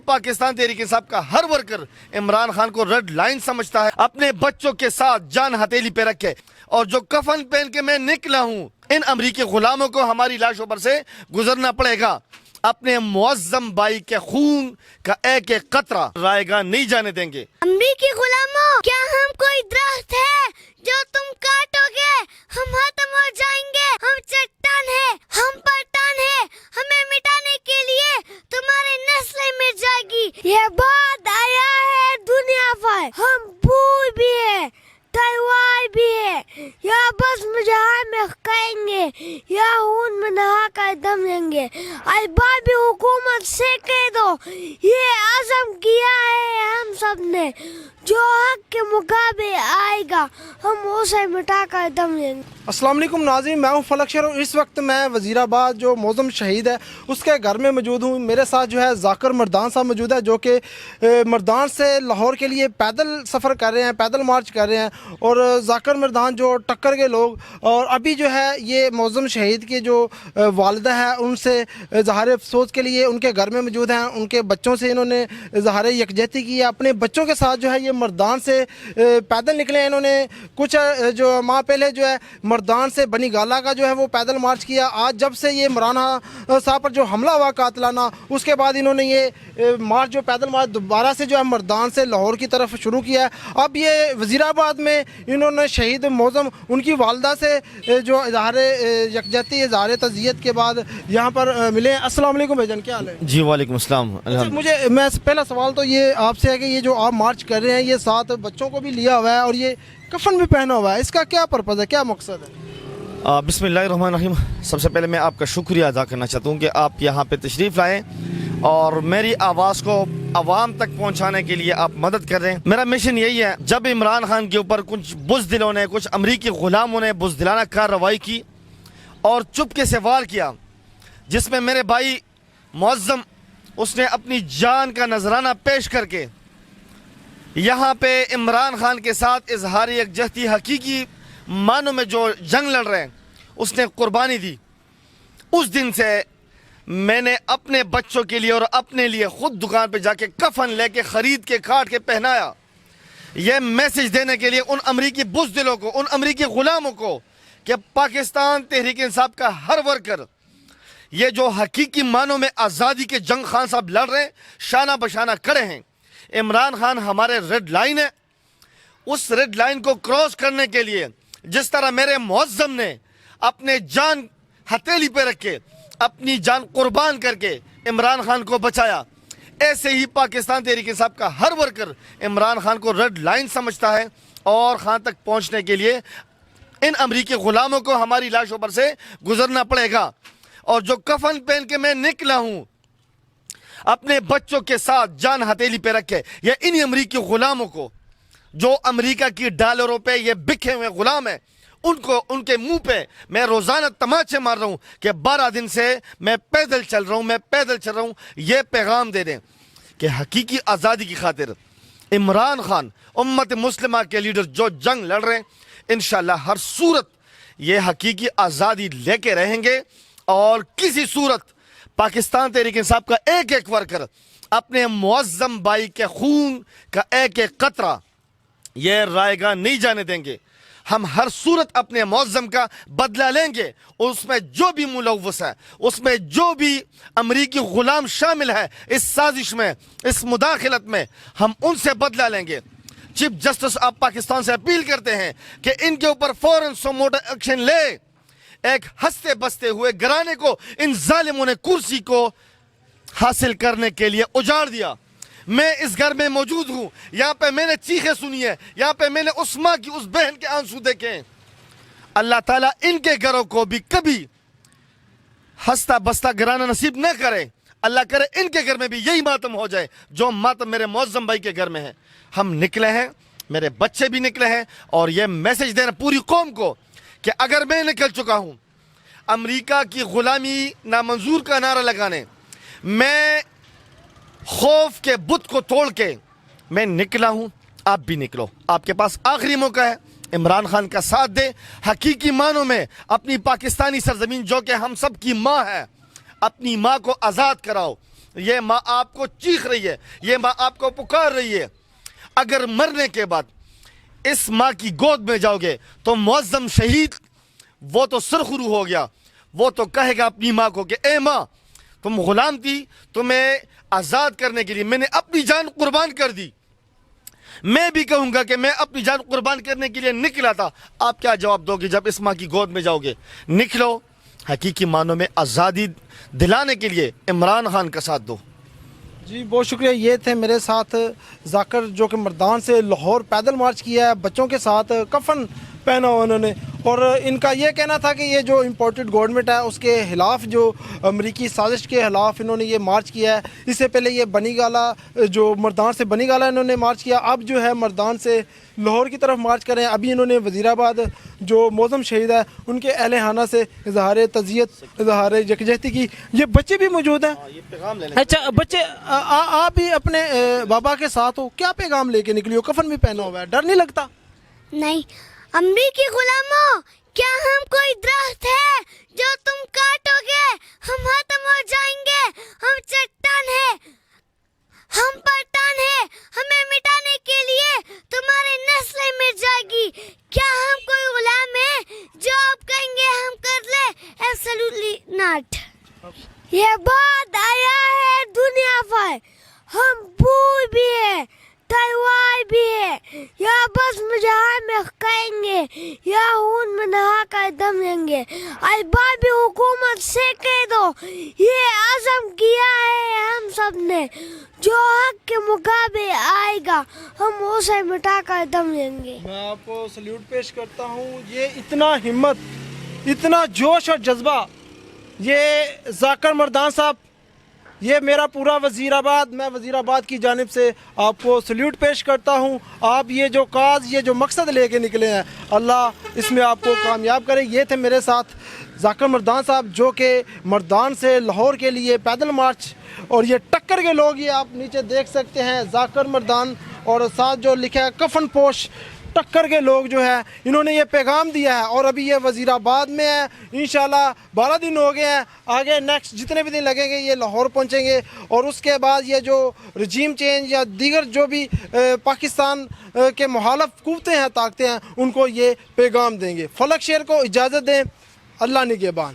پاکستان تحریک انصاف کا ہر ورکر عمران خان کو red line سمجھتا ہے. اپنے بچوں کے ساتھ جان ہتھیلی پہ رکھے اور جو کفن پہن کے میں نکلا ہوں ان امریکی غلاموں کو ہماری لاشوں پر سے گزرنا پڑے گا. اپنے معظم بھائی کے خون کا ایک ایک قطرہ رائے گاہ نہیں جانے دیں گے. امریکی غلاموں، کیا ہم کوئی درخت ہے جو تم کاٹو گے؟ ہم ختم ہو جائیں گے. ہم چٹان ہیں، ہم پٹان ہیں. ہمیں مٹانے کے لیے تمہاری نسلیں مٹ جائے گی. یہ بات آیا ہے دنیا پر. ہم بھول بھی ہیں، تلوار بھی ہے، یا بس مجاہر میں کہیں گے یا خون میں نہا کر دم لیں گے. اربابِ حکومت سے کہہ دو یہ عزم کیا ہے ہم سب نے، جو حق کے مقابلے آئے گا ہم اسے مٹا کر دم لیں گے. السلام علیکم ناظرین، میں ہوں فلک شیر اور اس وقت میں وزیر آباد جو معظم شہید ہے اس کے گھر میں موجود ہوں. میرے ساتھ جو ہے ذاکر مردان صاحب موجود ہے جو کہ مردان سے لاہور کے لیے پیدل سفر کر رہے ہیں، پیدل مارچ کر رہے ہیں. اور ذاکر مردان جو ٹکر کے لوگ اور ابھی جو ہے یہ معظم شہید کے جو والدہ ہے ان سے اظہار افسوس کے لیے ان کے گھر میں موجود ہیں. ان کے بچوں سے انہوں نے اظہار یکجہتی کی ہے. اپنے بچوں کے ساتھ جو ہے یہ مردان سے پیدل نکلے ہیں. انہوں نے کچھ جو ماہ پہلے جو ہے مردان سے بنی گالا کا جو ہے وہ پیدل مارچ کیا. آج جب سے یہ عمران صاحب پر جو حملہ ہوا قاتلانہ، اس کے بعد انہوں نے یہ مارچ جو پیدل مارچ دوبارہ سے جو ہے مردان سے لاہور کی طرف شروع کیا ہے. اب یہ وزیر آباد میں انہوں نے شہید معظم ان کی والدہ سے جو اظہار یکجہتی اظہار تعزیت کے بعد یہاں پر ملے. السلام علیکم بھائی جان، کیا حال ہے؟ جی وعلیکم السلام. مجھے میں پہلا سوال تو یہ آپ سے ہے کہ یہ جو آپ مارچ کر رہے ہیں یہ ساتھ بچوں کو بھی لیا ہوا ہے اور یہ کفن بھی پہنا ہوا ہے، اس کا کیا پرپز ہے، کیا مقصد ہے؟ بسم اللہ الرحمن الرحیم. سب سے پہلے میں آپ کا شکریہ ادا کرنا چاہتا ہوں کہ آپ یہاں پہ تشریف لائیں اور میری آواز کو عوام تک پہنچانے کے لیے آپ مدد کر رہے ہیں. میرا مشن یہی ہے، جب عمران خان کے اوپر کچھ بزدلوں نے، کچھ امریکی غلاموں نے بزدلانہ کارروائی کی اور چپکے سے وار کیا، جس میں میرے بھائی معظم اس نے اپنی جان کا نذرانہ پیش کر کے یہاں پہ عمران خان کے ساتھ اظہار یکجہتی حقیقی معنوں میں جو جنگ لڑ رہے ہیں اس نے قربانی دی. اس دن سے میں نے اپنے بچوں کے لیے اور اپنے لیے خود دکان پہ جا کے کفن لے کے خرید کے کاٹ کے پہنایا، یہ میسج دینے کے لیے ان امریکی بزدلوں کو، ان امریکی غلاموں کو کہ پاکستان تحریک انصاف کا ہر ورکر یہ جو حقیقی معنوں میں آزادی کے جنگ خان صاحب لڑ رہے ہیں، شانہ بشانہ کھڑے ہیں. عمران خان ہمارے ریڈ لائن ہے. اس ریڈ لائن کو کراس کرنے کے لیے جس طرح میرے معظم نے اپنے جان ہتھیلی پہ رکھ کے اپنی جان قربان کر کے عمران خان کو بچایا، ایسے ہی پاکستان تحریک انصاف کا ہر ورکر عمران خان کو ریڈ لائن سمجھتا ہے. اور خان تک پہنچنے کے لیے ان امریکی غلاموں کو ہماری لاشوں پر سے گزرنا پڑے گا. اور جو کفن پہن کے میں نکلا ہوں اپنے بچوں کے ساتھ جان ہتھیلی پہ رکھے، یہ انہی امریکی غلاموں کو جو امریکہ کی ڈالروں پہ یہ بکھے ہوئے غلام ہیں، ان کے منہ پہ میں روزانہ تماچے مار رہا ہوں کہ 12 دن سے میں پیدل چل رہا ہوں. یہ پیغام دے دیں کہ حقیقی آزادی کی خاطر عمران خان امت مسلمہ کے لیڈر جو جنگ لڑ رہے ہیں، انشاءاللہ ہر صورت یہ حقیقی آزادی لے کے رہیں گے. اور کسی صورت پاکستان تحریک انصاف کا ایک ایک ورکر اپنے معظم بھائی کے خون کا ایک ایک قطرہ یہ رائے گاہ نہیں جانے دیں گے. ہم ہر صورت اپنے معظم کا بدلہ لیں گے. اس میں جو بھی ملوث ہے، اس میں جو بھی امریکی غلام شامل ہے اس سازش میں، اس مداخلت میں، ہم ان سے بدلہ لیں گے. چیف جسٹس آپ پاکستان سے اپیل کرتے ہیں کہ ان کے اوپر فوراً موٹر ایکشن لے. ایک ہنستے بستے ہوئے گھرانے کو ان ظالموں نے کرسی کو حاصل کرنے کے لیے اجاڑ دیا. میں اس گھر میں موجود ہوں، یہاں پہ میں نے چیخیں سنی ہیں، یہاں پہ میں نے اس ماں کی، اس بہن کے آنسو دیکھے ہیں. اللہ تعالیٰ ان کے گھروں کو بھی کبھی ہنستا بستا گھرانہ نصیب نہ کرے. اللہ کرے ان کے گھر میں بھی یہی ماتم ہو جائے جو ماتم میرے معظم بھائی کے گھر میں ہے. ہم نکلے ہیں، میرے بچے بھی نکلے ہیں اور یہ میسج دینا پوری قوم کو کہ اگر میں نکل چکا ہوں امریکہ کی غلامی نامنظور کا نعرہ لگانے، میں خوف کے بت کو توڑ کے میں نکلا ہوں، آپ بھی نکلو. آپ کے پاس آخری موقع ہے، عمران خان کا ساتھ دے. حقیقی معنوں میں اپنی پاکستانی سرزمین جو کہ ہم سب کی ماں ہے، اپنی ماں کو آزاد کراؤ. یہ ماں آپ کو چیخ رہی ہے, یہ ماں آپ کو پکار رہی ہے. اگر مرنے کے بعد اس ماں کی گود میں جاؤ گے تو معظم شہید وہ تو سرخرو ہو گیا, وہ تو کہے گا اپنی ماں کو کہ اے ماں تم غلام تھی, تمہیں آزاد کرنے کے لیے میں نے اپنی جان قربان کر دی. میں بھی کہوں گا کہ میں اپنی جان قربان کرنے کے لیے نکلا تھا. آپ کیا جواب دو گے جب اس ماں کی گود میں جاؤ گے؟ نکلو, حقیقی معنوں میں آزادی دلانے کے لیے عمران خان کا ساتھ دو. جی بہت شکریہ. یہ تھے میرے ساتھ ذاکر جو کہ مردان سے لاہور پیدل مارچ کیا ہے, بچوں کے ساتھ کفن پہنا ہوا انہوں نے, اور ان کا یہ کہنا تھا کہ یہ جو امپورٹڈ گورنمنٹ ہے اس کے خلاف, جو امریکی سازش کے خلاف انہوں نے یہ مارچ کیا ہے. اس سے پہلے یہ بنی گالا, جو مردان سے بنی گالا انہوں نے مارچ کیا, اب جو ہے مردان سے لاہور کی طرف مارچ کریں. ابھی انہوں نے وزیر آباد جو معظم شہید ہے ان کے اہل خانہ سے اظہار تعزیت, اظہار یکجہتی کی. یہ بچے بھی موجود ہیں. اچھا بچے, آپ بھی اپنے بابا کے ساتھ ہو, کیا پیغام لے کے نکلی ہو؟ کفن بھی پہنا ہوا ہے, ڈر نہیں لگتا؟ نہیں. امریکی غلاموں, کیا ہم کوئی درخت ہے جو تم کاٹو گے ہم ختم ہو جائیں گے؟ ہم چٹان ہے, ہم پٹان ہے, ہمیں مٹانے کے لیے تمہاری نسلیں مٹ جائے گی. کیا ہم کوئی غلام ہے جو آپ کہیں گے ہم کر لیں؟ Absolutely not. یہ بات آیا ہے دنیا پر, ہم بھول بھی ہے, تلوار بھی ہے, یا بس مجاہر میں کہیں گے یا خون میں نہا کر دم لیں گے. اربابی حکومت سے کہہ دو یہ عزم کیا ہے ہم سب نے, جو حق کے مقابلے آئے گا ہم اسے مٹا کر دم لیں گے. میں آپ کو سلیوٹ پیش کرتا ہوں. یہ اتنا ہمت, اتنا جوش اور جذبہ, یہ ذاکر مردان صاحب, یہ میرا پورا وزیر آباد, میں وزیر آباد کی جانب سے آپ کو سلیوٹ پیش کرتا ہوں. آپ یہ جو کاز, یہ جو مقصد لے کے نکلے ہیں, اللہ اس میں آپ کو کامیاب کرے. یہ تھے میرے ساتھ ذاکر مردان صاحب جو کہ مردان سے لاہور کے لیے پیدل مارچ, اور یہ ٹکر کے لوگ, یہ آپ نیچے دیکھ سکتے ہیں ذاکر مردان, اور ساتھ جو لکھا ہے کفن پوش ٹکر کے لوگ جو ہے, انہوں نے یہ پیغام دیا ہے. اور ابھی یہ وزیر آباد میں ہے, انشاءاللہ 12 دن ہو گئے ہیں, آگے نیکسٹ جتنے بھی دن لگیں گے یہ لاہور پہنچیں گے. اور اس کے بعد یہ جو رجیم چینج یا دیگر جو بھی پاکستان کے مخالف قوتیں ہیں, طاقتیں ہیں, ان کو یہ پیغام دیں گے. فلک شیر کو اجازت دیں. اللہ نگہبان.